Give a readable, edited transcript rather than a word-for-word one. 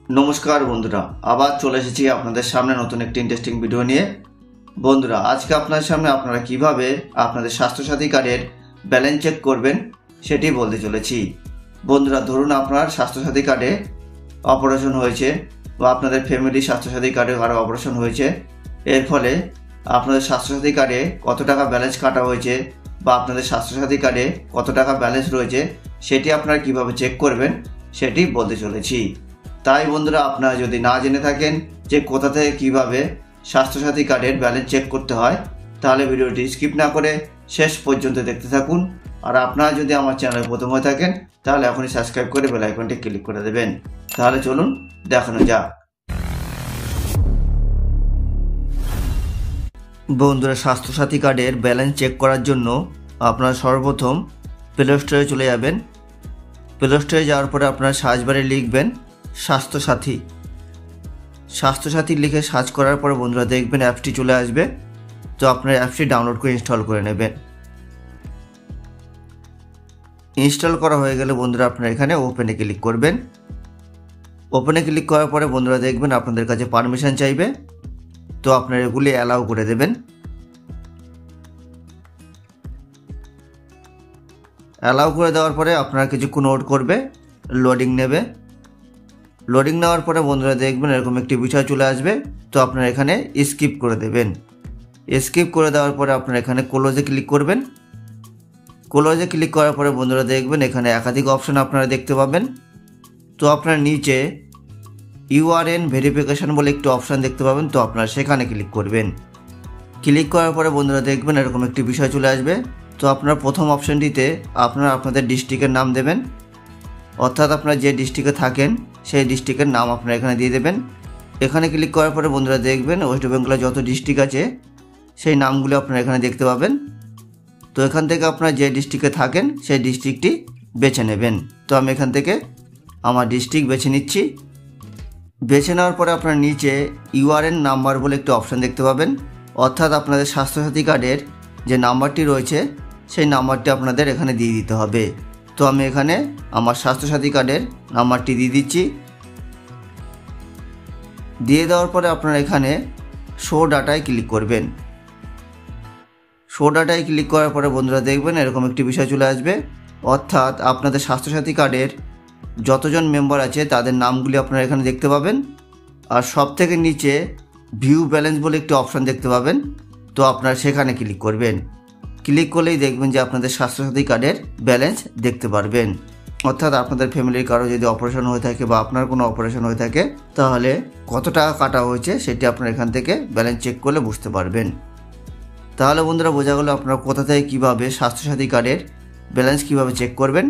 নমস্কার বন্ধুরা, আবার চলে এসেছি আপনাদের সামনে নতুন একটি ইন্টারেস্টিং ভিডিও নিয়ে। বন্ধুরা, আজকে আপনাদের সামনে আপনারা কিভাবে আপনাদের স্বাস্থ্যসাথী কার্ডের ব্যালেন্স চেক করবেন সেটি বলতে চলেছি। বন্ধুরা, ধরুন আপনার স্বাস্থ্যসাথী কার্ডে অপারেশন হয়েছে বা আপনাদের ফ্যামিলি স্বাস্থ্যসাথী কার্ডে কারো অপারেশন হয়েছে। এর ফলে আপনাদের স্বাস্থ্যসাথী কার্ডে কত টাকা ব্যালেন্স কাটা হয়েছে বা আপনাদের স্বাস্থ্যসাথী কার্ডে কত টাকা ব্যালেন্স রয়েছে সেটি আপনারা কিভাবে চেক করবেন সেটি বলতে চলেছি। তাই বন্ধুরা, আপনারা যদি না জেনে থাকেন যে কোথা থেকে কিভাবে স্বাস্থ্যসাথী কার্ডের ব্যালেন্স চেক করতে হয়, তাহলে ভিডিওটি স্কিপ না করে শেষ পর্যন্ত দেখতে থাকুন। আর আপনারা যদি আমার চ্যানেলে প্রথম হয়ে থাকেন তাহলে এখনই সাবস্ক্রাইব করে বেল আইকনটি ক্লিক করে দেবেন। তাহলে চলুন দেখানো যাক। বন্ধুরা, স্বাস্থ্যসাথী কার্ডের ব্যালেন্স চেক করার জন্য আপনারা সর্বপ্রথম প্লে স্টোরে চলে যাবেন। প্লে স্টোরে যাওয়ার পরে আপনারা সার্চ বারে লিখবেন স্বাস্থ্যসাথী। স্বাস্থ্যসাথী লিখে সার্চ করার পরে বন্ধুরা দেখবেন অ্যাপসটি চলে আসবে। তো আপনার অ্যাপসটি ডাউনলোড করে ইনস্টল করে নেবেন। ইনস্টল করা হয়ে গেলে বন্ধুরা আপনারা এখানে ওপেনে ক্লিক করবেন। ওপেনে ক্লিক করার পরে বন্ধুরা দেখবেন আপনাদের কাছে পারমিশন চাইবে। তো আপনারা এগুলি অ্যালাউ করে দেবেন। অ্যালাউ করে দেওয়ার পরে আপনারা কিছুক্ষণ ওয়েট করবে, লোডিং নেবে। লোডিং নেওয়ার পরে বন্ধুরা দেখবেন এরকম একটি বিষয় চলে আসবে। তো আপনারা এখানে স্কিপ করে দেবেন। স্কিপ করে দেওয়ার পরে আপনারা এখানে ক্লোজে ক্লিক করবেন। ক্লোজে ক্লিক করার পরে বন্ধুরা দেখবেন এখানে একাধিক অপশন আপনারা দেখতে পাবেন। তো আপনারা নিচে ইউআরএন ভেরিফিকেশন বলে একটি অপশান দেখতে পাবেন। তো আপনারা সেখানে ক্লিক করবেন। ক্লিক করার পরে বন্ধুরা দেখবেন এরকম একটি বিষয় চলে আসবে। তো আপনারা প্রথম অপশানটিতে আপনারা আপনাদের ডিস্ট্রিক্টের নাম দেবেন, অর্থাৎ আপনারা যে ডিস্ট্রিক্টে থাকেন সেই ডিস্ট্রিক্টের নাম আপনারা এখানে দিয়ে দেবেন। এখানে ক্লিক করার পরে বন্ধুরা দেখবেন ওয়েস্ট বেঙ্গলের যত ডিস্ট্রিক্ট আছে সেই নামগুলো আপনারা এখানে দেখতে পাবেন। তো এখান থেকে আপনারা যে ডিস্ট্রিক্টে থাকেন সেই ডিস্ট্রিক্টটি বেছে নেবেন। তো আমি এখান থেকে আমার ডিস্ট্রিক্ট বেছে নিচ্ছি। বেছে নেওয়ার পরে আপনারা নিচে ইউআরএন নাম্বার বলে একটি অপশান দেখতে পাবেন, অর্থাৎ আপনাদের স্বাস্থ্যসাথী কার্ডের যে নাম্বারটি রয়েছে সেই নাম্বারটি আপনাদের এখানে দিয়ে দিতে হবে। তো আমি এখানে আমার স্বাস্থ্যসাথী কার্ডের নাম্বারটি দিয়ে দিচ্ছি। দিয়ে দেওয়ার পরে আপনারা এখানে শো ডাটায় ক্লিক করবেন। শো ডাটায় ক্লিক করার পরে বন্ধুরা দেখবেন এরকম একটি বিষয় চলে আসবে, অর্থাৎ আপনাদের স্বাস্থ্যসাথী কার্ডের যতজন মেম্বার আছে তাদের নামগুলি আপনারা এখানে দেখতে পাবেন। আর সব থেকে নিচে ভিউ ব্যালেন্স বলে একটি অপশান দেখতে পাবেন। তো আপনারা সেখানে ক্লিক করবেন। ক্লিক করলেই দেখবেন যে আপনাদের স্বাস্থ্যসাথী কার্ডের ব্যালেন্স দেখতে পারবেন। অর্থাৎ আপনাদের ফ্যামিলির কারো যদি অপারেশন হয়ে থাকে বা আপনার কোনো অপারেশন হয়ে থাকে তাহলে কত টাকা কাটা হয়েছে সেটি আপনারা এখান থেকে ব্যালেন্স চেক করলে বুঝতে পারবেন। তাহলে বন্ধুরা বোঝা গেল আপনারা কোথা থেকে কীভাবে স্বাস্থ্যসাথী কার্ডের ব্যালেন্স কীভাবে চেক করবেন।